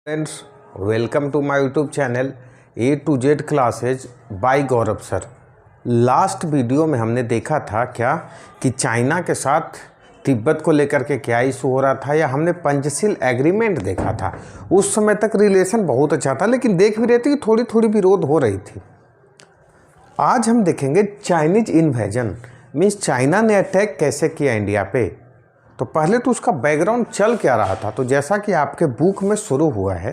Friends, welcome to my YouTube channel A to Z classes by Gaurav sir. Last video में हमने देखा था क्या कि चाइना के साथ तिब्बत को लेकर के क्या इशू हो रहा था, या हमने पंचशील एग्रीमेंट देखा था। उस समय तक रिलेशन बहुत अच्छा था, लेकिन देख भी रहे थे कि थोड़ी थोड़ी विरोध हो रही थी। आज हम देखेंगे चाइनीज इन्वेजन मीन्स चाइना ने अटैक कैसे किया इंडिया पे। तो पहले तो उसका बैकग्राउंड चल क्या रहा था। तो जैसा कि आपके बुक में शुरू हुआ है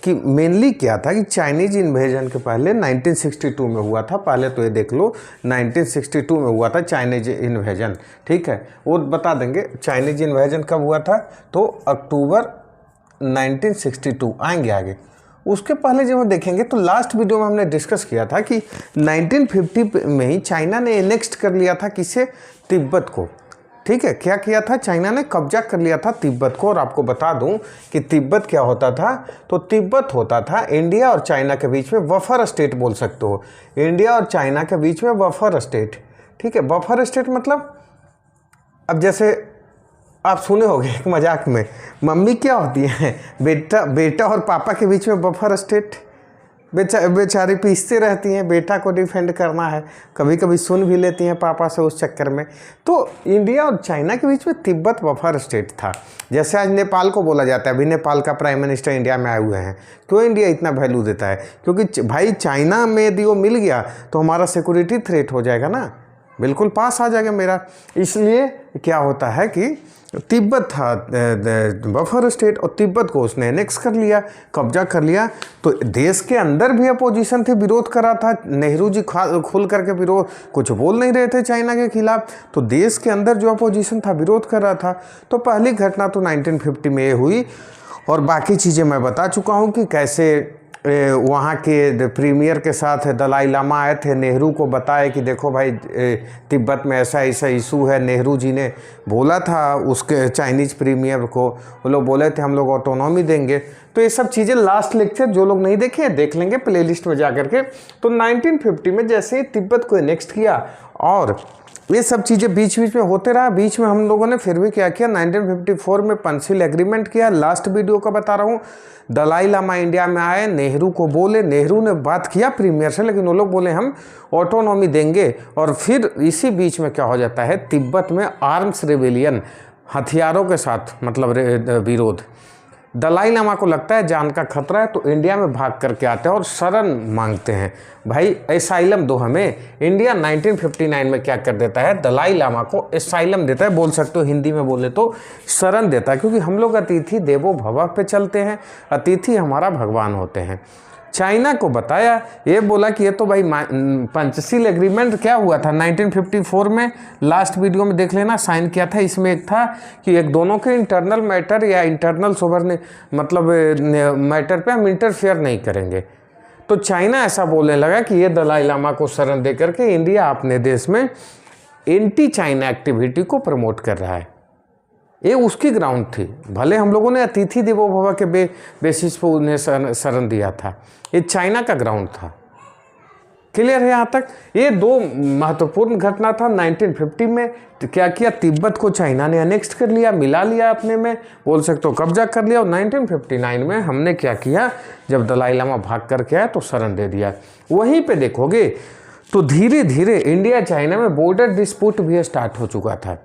कि मेनली क्या था कि चाइनीज इन्वेजन के पहले 1962 में हुआ था। पहले तो ये देख लो 1962 में हुआ था चाइनीज इन्वेजन, ठीक है। वो बता देंगे चाइनीज इन्वेजन कब हुआ था, तो अक्टूबर 1962 आएंगे आगे। उसके पहले जब हम देखेंगे तो लास्ट वीडियो में हमने डिस्कस किया था कि 1950 में ही चाइना ने एनेक्स्ट कर लिया था किसे, तिब्बत को, ठीक है। क्या किया था, चाइना ने कब्जा कर लिया था तिब्बत को। और आपको बता दूं कि तिब्बत क्या होता था, तो तिब्बत होता था इंडिया और चाइना के बीच में बफर स्टेट बोल सकते हो। इंडिया और चाइना के बीच में बफर स्टेट, ठीक है। बफर स्टेट मतलब अब जैसे आप सुने होंगे एक मजाक में, मम्मी क्या होती है, बेटा और पापा के बीच में बफर स्टेट। बेचारी पीसते रहती हैं, बेटा को डिफेंड करना है, कभी कभी सुन भी लेती हैं पापा से उस चक्कर में। तो इंडिया और चाइना के बीच में तिब्बत बफर स्टेट था। जैसे आज नेपाल को बोला जाता है, अभी नेपाल का प्राइम मिनिस्टर इंडिया में आए हुए हैं। क्यों इंडिया इतना वैल्यू देता है, क्योंकि भाई चाइना में यदि वो मिल गया तो हमारा सिक्योरिटी थ्रेट हो जाएगा ना, बिल्कुल पास आ जाएगा मेरा। इसलिए क्या होता है कि तिब्बत था बफर स्टेट, और तिब्बत को उसने एनेक्स कर लिया, कब्जा कर लिया। तो देश के अंदर भी अपोजिशन थे, विरोध करा था। नेहरू जी खुल करके विरोध कुछ बोल नहीं रहे थे चाइना के खिलाफ, तो देश के अंदर जो अपोजिशन था विरोध कर रहा था। तो पहली घटना तो 1950 में ये हुई, और बाकी चीज़ें मैं बता चुका हूँ कि कैसे वहाँ के प्रीमियर के साथ दलाई लामा आए थे, नेहरू को बताए कि देखो भाई तिब्बत में ऐसा ऐसा इशू है। नेहरू जी ने बोला था उसके चाइनीज़ प्रीमियर को, वो लोग बोले थे हम लोग ऑटोनॉमी देंगे। तो ये सब चीज़ें लास्ट लेक्चर जो लोग नहीं देखे हैं देख लेंगे प्लेलिस्ट में जा करके। तो 1950 में जैसे ही तिब्बत को एनेक्स्ट किया और ये सब चीज़ें बीच बीच में होते रहा, बीच में हम लोगों ने फिर भी क्या किया, 1954 में पंचशील एग्रीमेंट किया। लास्ट वीडियो का बता रहा हूँ, दलाई लामा इंडिया में आए, नेहरू को बोले, नेहरू ने बात किया प्रीमियर से, लेकिन वो लोग बोले हम ऑटोनॉमी देंगे। और फिर इसी बीच में क्या हो जाता है, तिब्बत में आर्म्स रिवेलियन, हथियारों के साथ मतलब विरोध। दलाई लामा को लगता है जान का खतरा है, तो इंडिया में भाग करके आते हैं और शरण मांगते हैं, भाई एसाइलम दो हमें। इंडिया 1959 में क्या कर देता है, दलाई लामा को एसाइलम देता है, बोल सकते हो हिंदी में बोले तो शरण देता है, क्योंकि हम लोग अतिथि देवो भव पे चलते हैं, अतिथि हमारा भगवान होते हैं। चाइना को बताया, ये बोला कि ये तो भाई पंचशील एग्रीमेंट क्या हुआ था 1954 में, लास्ट वीडियो में देख लेना, साइन किया था। इसमें एक था कि एक दोनों के इंटरनल मैटर या इंटरनल सोवरेन मतलब मैटर पे हम इंटरफेयर नहीं करेंगे। तो चाइना ऐसा बोलने लगा कि ये दलाई लामा को शरण दे करके इंडिया अपने देश में एंटी चाइना एक्टिविटी को प्रमोट कर रहा है। ये उसकी ग्राउंड थी, भले हम लोगों ने अतिथि देवो भव के बेसिस पर उन्हें शरण दिया था, ये चाइना का ग्राउंड था। क्लियर है यहाँ तक। ये दो महत्वपूर्ण घटना था। 1950 में तो क्या किया, तिब्बत को चाइना ने अनेक्स्ट कर लिया, मिला लिया अपने में, बोल सकते हो कब्जा कर लिया। और 1959 में हमने क्या किया, जब दलाई लामा भाग करके आया तो शरण दे दिया। वहीं पे देखोगे तो धीरे धीरे इंडिया चाइना में बॉर्डर डिस्प्यूट भी स्टार्ट हो चुका था,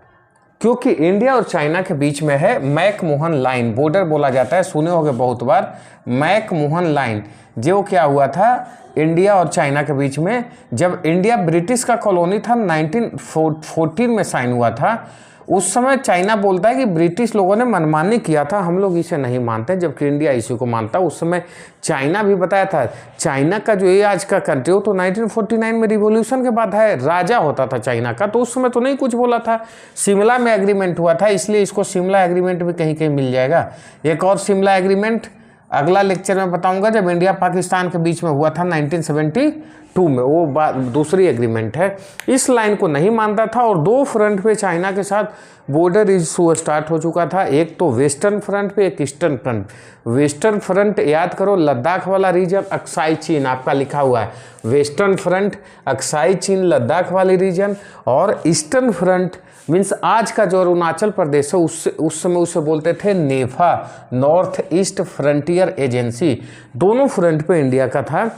क्योंकि इंडिया और चाइना के बीच में है मैक-मोहन लाइन, बॉर्डर बोला जाता है, सुने होंगे बहुत बार, मैक-मोहन लाइन। जो क्या हुआ था इंडिया और चाइना के बीच में, जब इंडिया ब्रिटिश का कॉलोनी था 1914 में साइन हुआ था। उस समय चाइना बोलता है कि ब्रिटिश लोगों ने मनमानी किया था, हम लोग इसे नहीं मानते, जबकि इंडिया इसी को मानता। उस समय चाइना भी बताया था, चाइना का जो ये आज का कंट्री हो तो 1949 में रिवॉल्यूशन के बाद है, राजा होता था चाइना का, तो उस समय तो नहीं कुछ बोला था। शिमला में एग्रीमेंट हुआ था, इसलिए इसको शिमला एग्रीमेंट भी कहीं कहीं मिल जाएगा। एक और शिमला एग्रीमेंट अगला लेक्चर में बताऊंगा, जब इंडिया पाकिस्तान के बीच में हुआ था 1972 में, वो बात दूसरी एग्रीमेंट है। इस लाइन को नहीं मानता था, और दो फ्रंट पे चाइना के साथ बॉर्डर इशू स्टार्ट हो चुका था। एक तो वेस्टर्न फ्रंट पे, एक ईस्टर्न फ्रंट। वेस्टर्न फ्रंट याद करो, लद्दाख वाला रीजन, अक्साई चीन आपका लिखा हुआ है। वेस्टर्न फ्रंट अक्साई चीन, लद्दाख वाली रीजन, और ईस्टर्न फ्रंट मीन्स आज का जो अरुणाचल प्रदेश है, उस समय उसे बोलते थे NEFA, North East Frontier Affair Agency, दोनों फ्रंट पे इंडिया का था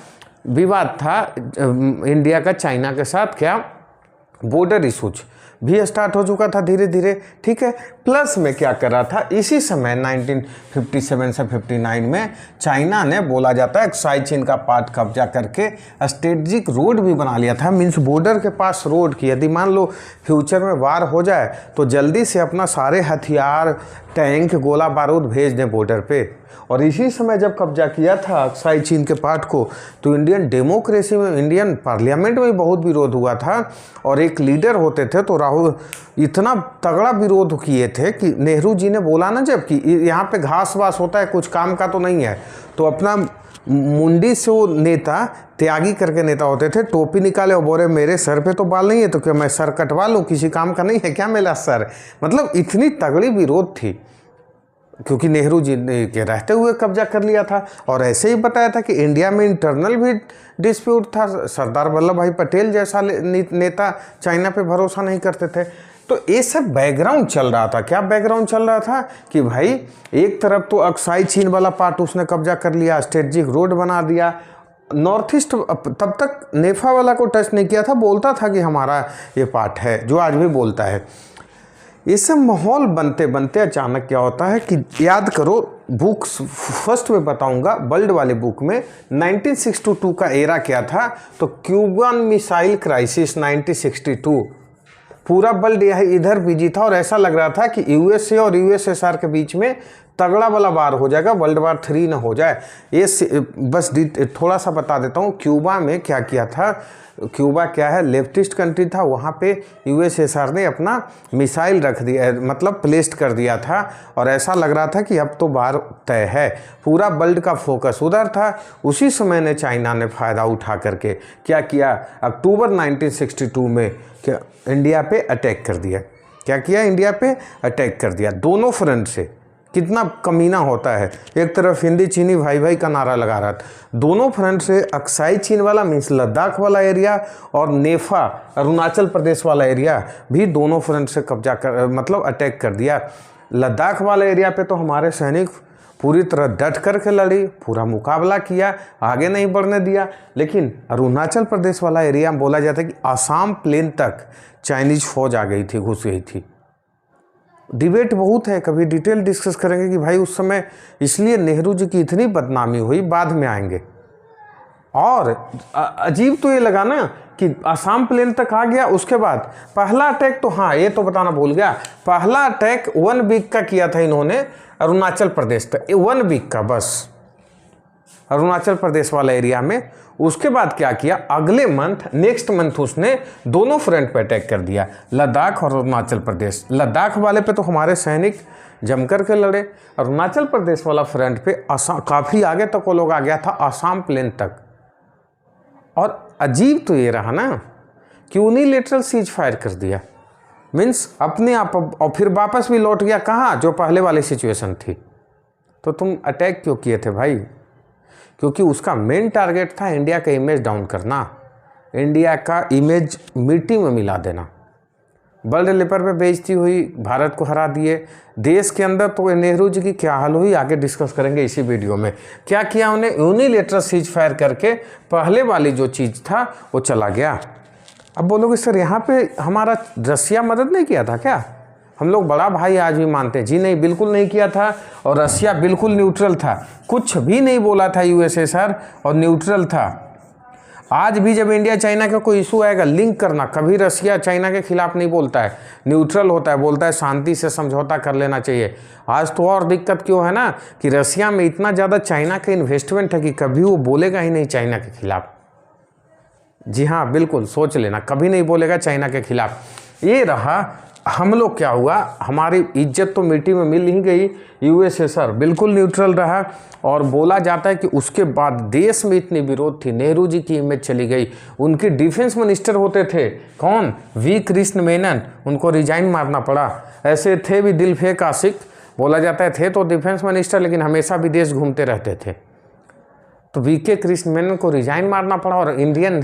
विवाद था। इंडिया का चाइना के साथ क्या बॉर्डर इशूज भी स्टार्ट हो चुका था धीरे धीरे, ठीक है। प्लस में क्या कर रहा था इसी समय 1957 से 59 में चाइना ने बोला जाता है एक्साई चीन का पार्ट कब्जा करके स्ट्रेटजिक रोड भी बना लिया था, मीन्स बॉर्डर के पास रोड की, यदि मान लो फ्यूचर में वार हो जाए तो जल्दी से अपना सारे हथियार, टैंक, गोला बारूद भेज दें बॉर्डर पे। और इसी समय जब कब्जा किया था एक्साई चीन के पार्ट को तो इंडियन डेमोक्रेसी में, इंडियन पार्लियामेंट में बहुत विरोध हुआ था। और एक लीडर होते थे तो राहुल इतना तगड़ा विरोध किए थे कि नेहरू जी ने बोला ना जब कि यहाँ पे घास वास होता है, कुछ काम का तो नहीं है, तो अपना मुंडी से वो नेता त्यागी करके नेता होते थे, टोपी निकाले और बोले मेरे सर पे तो बाल नहीं है तो क्या मैं सर कटवा लूँ, किसी काम का नहीं है क्या मेरा सर। मतलब इतनी तगड़ी विरोध थी क्योंकि नेहरू जी ने के रहते हुए कब्जा कर लिया था। और ऐसे ही बताया था कि इंडिया में इंटरनल भी डिस्प्यूट था, सरदार वल्लभ भाई पटेल जैसा नेता चाइना पे भरोसा नहीं करते थे। तो ये सब बैकग्राउंड चल रहा था। क्या बैकग्राउंड चल रहा था कि भाई एक तरफ तो अक्साई चीन वाला पार्ट उसने कब्जा कर लिया, स्ट्रेटजिक रोड बना दिया, नॉर्थ ईस्ट तब तक नेफा वाला को टच नहीं किया था, बोलता था कि हमारा ये पार्ट है, जो आज भी बोलता है। ये सब माहौल बनते बनते अचानक क्या होता है कि याद करो, बुक फर्स्ट में बताऊंगा वर्ल्ड वाले बुक में 1962 का एरा क्या था, तो क्यूबन मिसाइल क्राइसिस 1962, पूरा वर्ल्ड इधर बिजी था और ऐसा लग रहा था कि यूएसए और यूएसएसआर के बीच में तगड़ा वाला वार हो जाएगा, वर्ल्ड वार 3 ना हो जाए। ये बस थोड़ा सा बता देता हूँ क्यूबा में क्या किया था। क्यूबा क्या है, लेफ्टिस्ट कंट्री था, वहाँ पे यूएसएसआर ने अपना मिसाइल रख दिया, मतलब प्लेस्ड कर दिया था और ऐसा लग रहा था कि अब तो वार तय है, पूरा वर्ल्ड का फोकस उधर था। उसी समय ने चाइना ने फ़ायदा उठा करके क्या किया, अक्टूबर 1962 में क्या इंडिया पे अटैक कर दिया। क्या किया, इंडिया पे अटैक कर दिया दोनों फ्रंट से। कितना कमीना होता है, एक तरफ हिंदी चीनी भाई भाई का नारा लगा रहा था, दोनों फ्रंट से अक्साई चीन वाला मीन्स लद्दाख वाला एरिया और नेफा अरुणाचल प्रदेश वाला एरिया भी दोनों फ्रंट से कब्जा कर मतलब अटैक कर दिया। लद्दाख वाला एरिया पे तो हमारे सैनिक पूरी तरह डट करके लड़ी, पूरा मुकाबला किया, आगे नहीं बढ़ने दिया। लेकिन अरुणाचल प्रदेश वाला एरिया में बोला जाता है कि आसाम प्लेन तक चाइनीज फौज आ गई थी, घुस गई थी। डिबेट बहुत है, कभी डिटेल डिस्कस करेंगे कि भाई उस समय इसलिए नेहरू जी की इतनी बदनामी हुई, बाद में आएंगे। और अजीब तो ये लगा ना कि आसाम प्लेन तक आ गया, उसके बाद पहला अटैक तो हाँ ये तो बताना भूल गया, पहला अटैक 1 वीक का किया था इन्होंने अरुणाचल प्रदेश तक, 1 वीक का बस अरुणाचल प्रदेश वाला एरिया में। उसके बाद क्या किया, अगले मंथ नेक्स्ट मंथ उसने दोनों फ्रंट पे अटैक कर दिया, लद्दाख और अरुणाचल प्रदेश। लद्दाख वाले पे तो हमारे सैनिक जम कर के लड़े, अरुणाचल प्रदेश वाला फ्रंट पे आसाम काफ़ी आगे तक वो लोग आ गया था, आसाम प्लेन तक। और अजीब तो ये रहा ना कि यूनिलैटरल सीज फायर कर दिया, मीन्स अपने आप, और फिर वापस भी लौट गया कहाँ, जो पहले वाली सिचुएशन थी। तो तुम अटैक क्यों किए थे भाई? क्योंकि उसका मेन टारगेट था इंडिया का इमेज डाउन करना, इंडिया का इमेज मिट्टी में मिला देना। वर्ल्ड लेवल पे बेइज्जती हुई, भारत को हरा दिए। देश के अंदर तो नेहरू जी की क्या हाल हुई आगे डिस्कस करेंगे इसी वीडियो में। क्या किया उन्हें, यूनिलैटरल सीज फायर करके पहले वाली जो चीज़ था वो चला गया। अब बोलोगे सर यहाँ पे हमारा रसिया मदद नहीं किया था क्या? हम लोग बड़ा भाई आज भी मानते हैं, जी नहीं, बिल्कुल नहीं किया था। और रसिया बिल्कुल न्यूट्रल था, कुछ भी नहीं बोला था यूएसएसआर, और न्यूट्रल था। आज भी जब इंडिया चाइना का कोई इशू आएगा, लिंक करना, कभी रसिया चाइना के खिलाफ नहीं बोलता है, न्यूट्रल होता है, बोलता है शांति से समझौता कर लेना चाहिए। आज तो और दिक्कत क्यों है ना कि रसिया में इतना ज़्यादा चाइना का इन्वेस्टमेंट है कि कभी वो बोलेगा ही नहीं चाइना के खिलाफ। जी हाँ, बिल्कुल सोच लेना, कभी नहीं बोलेगा चाइना के खिलाफ। ये रहा हम लोग क्या हुआ, हमारी इज्जत तो मिट्टी में मिल ही गई। यूएसएसआर बिल्कुल न्यूट्रल रहा, और बोला जाता है कि उसके बाद देश में इतनी विरोध थी, नेहरू जी की इमेज चली गई। उनके डिफेंस मिनिस्टर होते थे कौन, वी कृष्ण मेनन, उनको रिजाइन मारना पड़ा। ऐसे थे भी दिलफेक आशिक, बोला जाता है थे तो डिफेंस मिनिस्टर लेकिन हमेशा विदेश घूमते रहते थे। तो वी के कृष्ण मेनन को रिजाइन मारना पड़ा। और इंडियन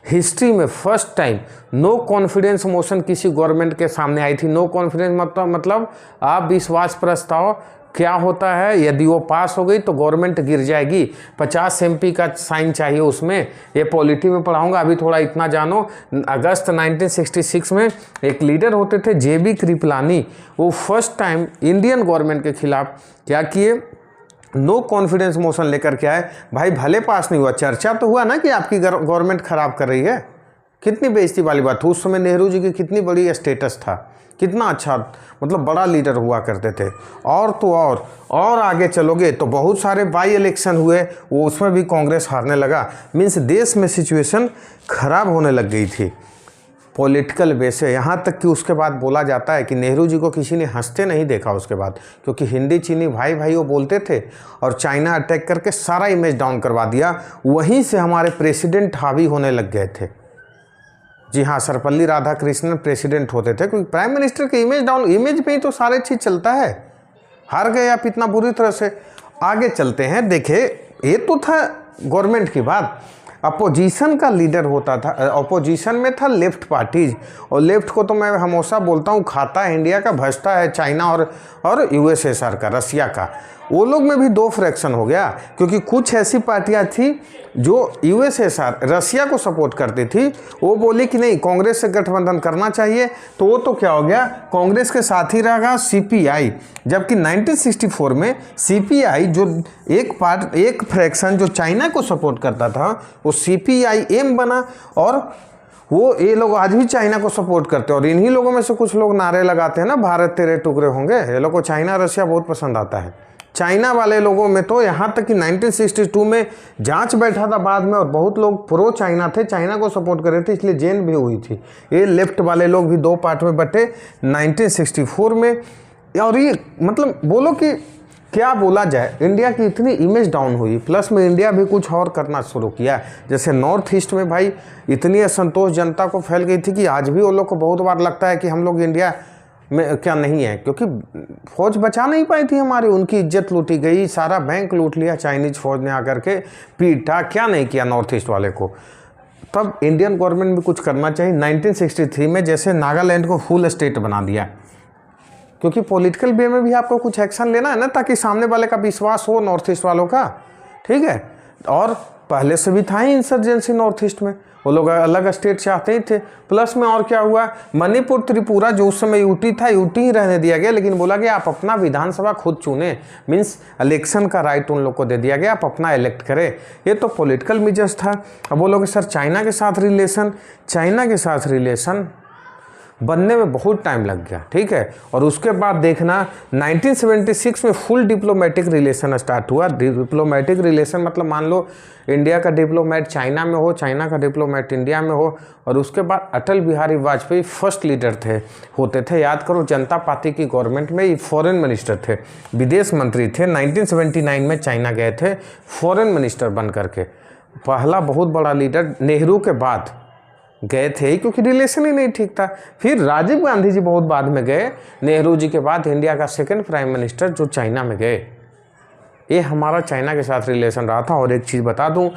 हिस्ट्री में first time no confidence motion किसी गवर्नमेंट के सामने आई थी। नो कॉन्फिडेंस मतलब अविश्वास प्रस्ताव क्या होता है, यदि वो पास हो गई तो गवर्नमेंट गिर जाएगी, 50 MP का साइन चाहिए उसमें। ये पॉलिटी में पढ़ाऊंगा, अभी थोड़ा इतना जानो। अगस्त 1966 में एक लीडर होते थे JB कृपलानी, वो फर्स्ट टाइम इंडियन गवर्नमेंट के खिलाफ क्या किए, नो कॉन्फिडेंस मोशन लेकर के आए। भाई भले पास नहीं हुआ, चर्चा तो हुआ ना कि आपकी गवर्नमेंट खराब कर रही है। कितनी बेइज्जती वाली बात। उस समय नेहरू जी की कितनी बड़ी स्टेटस था, कितना अच्छा मतलब बड़ा लीडर हुआ करते थे। और तो और आगे चलोगे तो बहुत सारे बाई इलेक्शन हुए, वो उसमें भी कांग्रेस हारने लगा। मीन्स देश में सिचुएशन खराब होने लग गई थी पॉलिटिकल वे से। यहाँ तक कि उसके बाद बोला जाता है कि नेहरू जी को किसी ने हंसते नहीं देखा उसके बाद, क्योंकि हिंदी चीनी भाई भाई वो बोलते थे और चाइना अटैक करके सारा इमेज डाउन करवा दिया। वहीं से हमारे प्रेसिडेंट हावी होने लग गए थे। जी हाँ, सर्वपल्ली राधाकृष्णन प्रेसिडेंट होते थे, क्योंकि प्राइम मिनिस्टर की इमेज डाउन, इमेज पे ही तो सारे चीज़ चलता है। हार गए आप इतना बुरी तरह से। आगे चलते हैं। देखे, ये तो था गवर्नमेंट की बात। अपोजिशन का लीडर होता था, अपोजिशन में था लेफ्ट पार्टीज, और लेफ्ट को तो मैं हमेशा बोलता हूँ खाता है इंडिया का, भजता है चाइना और USSR का, रसिया का। वो लोग में भी दो फ्रैक्शन हो गया, क्योंकि कुछ ऐसी पार्टियां थी जो USSR रसिया को सपोर्ट करती थी, वो बोली कि नहीं कांग्रेस से गठबंधन करना चाहिए, तो वो तो क्या हो गया, कांग्रेस के साथ ही रहेगा CPI। जबकि 1964 में CPI जो एक फ्रैक्शन जो चाइना को सपोर्ट करता था, वो CPIM बना, और वो ये लोग आज भी चाइना को सपोर्ट करते हैं। और इन्हीं लोगों में से कुछ लोग नारे लगाते हैं ना, भारत तेरे टुकड़े होंगे। ये लोग को चाइना रशिया बहुत पसंद आता है। चाइना वाले लोगों में तो यहाँ तक कि 1962 में जांच बैठा था बाद में, और बहुत लोग प्रो चाइना थे, चाइना को सपोर्ट कर रहे थे, इसलिए जेल भी हुई थी। ये लेफ्ट वाले लोग भी दो पार्ट में बटे 1964 में। और ये मतलब बोलो कि क्या बोला जाए, इंडिया की इतनी इमेज डाउन हुई, प्लस में इंडिया भी कुछ और करना शुरू किया। जैसे नॉर्थ ईस्ट में भाई इतनी असंतोष जनता को फैल गई थी कि आज भी वो लोग को बहुत बार लगता है कि हम लोग इंडिया में क्या नहीं है, क्योंकि फौज बचा नहीं पाई थी हमारी, उनकी इज्जत लूटी गई, सारा बैंक लूट लिया चाइनीज फौज ने आकर के, पीटा, क्या नहीं किया नॉर्थ ईस्ट वाले को। तब इंडियन गवर्नमेंट भी कुछ करना चाहिए। 1963 में जैसे नागालैंड को फुल स्टेट बना दिया, क्योंकि पॉलिटिकल वे में भी आपको कुछ एक्शन लेना है ना, ताकि सामने वाले का विश्वास हो नॉर्थ ईस्ट वालों का, ठीक है। और पहले से भी था ही इंसर्जेंसी नॉर्थ ईस्ट में, वो लोग अलग स्टेट चाहते ही थे। प्लस में और क्या हुआ, मणिपुर त्रिपुरा जो उस समय यूटी था, यूटी ही रहने दिया गया, लेकिन बोला गया आप अपना विधानसभा खुद चुने, मीन्स इलेक्शन का राइट उन लोग को दे दिया गया, आप अपना इलेक्ट करें। ये तो पॉलिटिकल मेजर्स था। अब बोलोगे सर चाइना के साथ रिलेशन बनने में बहुत टाइम लग गया, ठीक है। और उसके बाद देखना 1976 में फुल डिप्लोमेटिक रिलेशन स्टार्ट हुआ। डिप्लोमेटिक रिलेशन मतलब मान लो इंडिया का डिप्लोमेट चाइना में हो, चाइना का डिप्लोमेट इंडिया में हो। और उसके बाद अटल बिहारी वाजपेयी फर्स्ट लीडर होते थे। याद करो, जनता पार्टी की गवर्नमेंट में ये फॉरेन मिनिस्टर थे, विदेश मंत्री थे। 1979 में चाइना गए थे फॉरेन मिनिस्टर बन करके। पहला बहुत बड़ा लीडर नेहरू के बाद गए थे, क्योंकि रिलेशन ही नहीं ठीक था। फिर राजीव गांधी जी बहुत बाद में गए, नेहरू जी के बाद इंडिया का सेकंड प्राइम मिनिस्टर जो चाइना में गए। ये हमारा चाइना के साथ रिलेशन रहा था। और एक चीज़ बता दूं,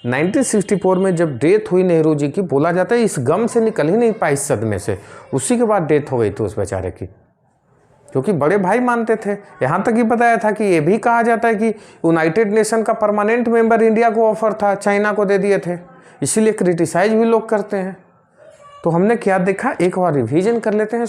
1964 में जब डेथ हुई नेहरू जी की, बोला जाता है इस गम से निकल ही नहीं पाई, इस सदमे से। उसी के बाद डेथ हो गई थी उस बेचारे की, क्योंकि बड़े भाई मानते थे। यहाँ तक ही बताया था कि ये भी कहा जाता है कि यूनाइटेड नेशन का परमानेंट मेंबर इंडिया को ऑफर था, चाइना को दे दिए थे, इसीलिए क्रिटिसाइज भी लोग करते हैं। तो हमने क्या देखा, एक बार रिवीजन कर लेते हैं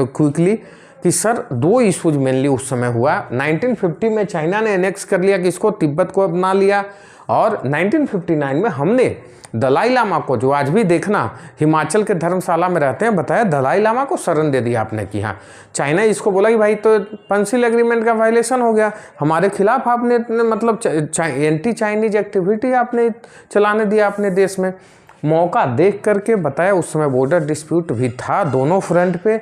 क्विकली कि सर दो इशूज मेनली उस समय हुआ। 1950 में चाइना ने एनेक्स कर लिया किसको, तिब्बत को अपना लिया। और 1959 में हमने दलाई लामा को, जो आज भी देखना हिमाचल के धर्मशाला में रहते हैं, बताया दलाई लामा को शरण दे दिया आपने कि हाँ चाइना इसको बोला कि भाई तो पंसिल एग्रीमेंट का वायलेशन हो गया, हमारे खिलाफ आपने मतलब एंटी चाइनीज एक्टिविटी आपने चलाने दिया अपने देश में। मौका देख करके बताया, उस समय बॉर्डर डिस्प्यूट भी था दोनों फ्रंट पे,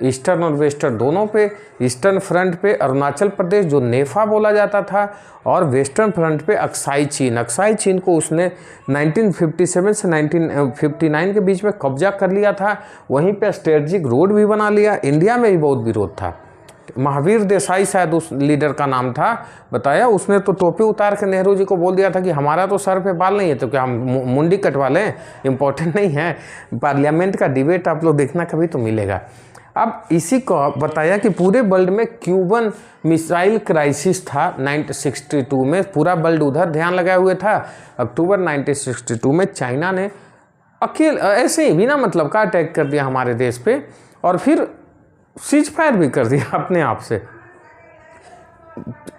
ईस्टर्न और वेस्टर्न दोनों पे। ईस्टर्न फ्रंट पे अरुणाचल प्रदेश जो नेफा बोला जाता था, और वेस्टर्न फ्रंट पे अक्साई चीन को उसने 1957 से 1959 के बीच में कब्जा कर लिया था। वहीं पे स्ट्रेटजिक रोड भी बना लिया। इंडिया में भी बहुत विरोध था। महावीर देसाई शायद उस लीडर का नाम था, बताया उसने तो टोपी उतार के नेहरू जी को बोल दिया था कि हमारा तो सर पे बाल नहीं है तो क्या हम मुंडी कटवा लें, इम्पोर्टेंट नहीं है। पार्लियामेंट का डिबेट आप लोग देखना कभी तो मिलेगा। अब इसी को बताया कि पूरे वर्ल्ड में क्यूबन मिसाइल क्राइसिस था 1962 में, पूरा वर्ल्ड उधर ध्यान लगाए हुए था। अक्टूबर 1962 में चाइना ने ऐसे ही बिना मतलब का अटैक कर दिया हमारे देश पे, और फिर सीज फायर भी कर दिया अपने आप से।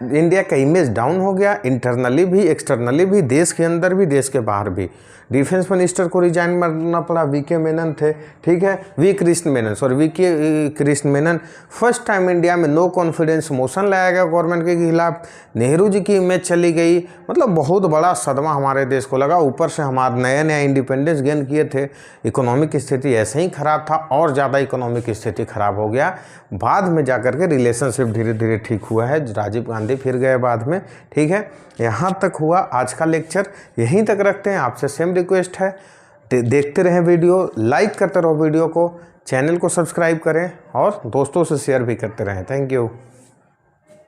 इंडिया का इमेज डाउन हो गया, इंटरनली भी एक्सटर्नली भी, देश के अंदर भी देश के बाहर भी। डिफेंस मिनिस्टर को रिजाइन करना पड़ा, वीके मेनन थे, ठीक है, V Krishna Menon, sorry VK Krishna Menon. First time India में नो कॉन्फिडेंस मोशन लाया गया गवर्नमेंट के खिलाफ, नेहरू जी की इमेज चली गई, मतलब बहुत बड़ा सदमा हमारे देश को लगा। ऊपर से हमारे नया नया इंडिपेंडेंस गेन किए थे, इकोनॉमिक स्थिति ऐसे ही ख़राब था, और ज़्यादा इकोनॉमिक स्थिति ख़राब हो गया। बाद में जाकर के रिलेशनशिप धीरे धीरे ठीक हुआ है, राजीव गांधी फिर गए बाद में, ठीक है। यहाँ तक हुआ आज का लेक्चर, यहीं तक रखते हैं। आपसे सेम रिक्वेस्ट है, देखते रहें वीडियो, लाइक करते रहो वीडियो को, चैनल को सब्सक्राइब करें और दोस्तों से शेयर भी करते रहें। Thank you.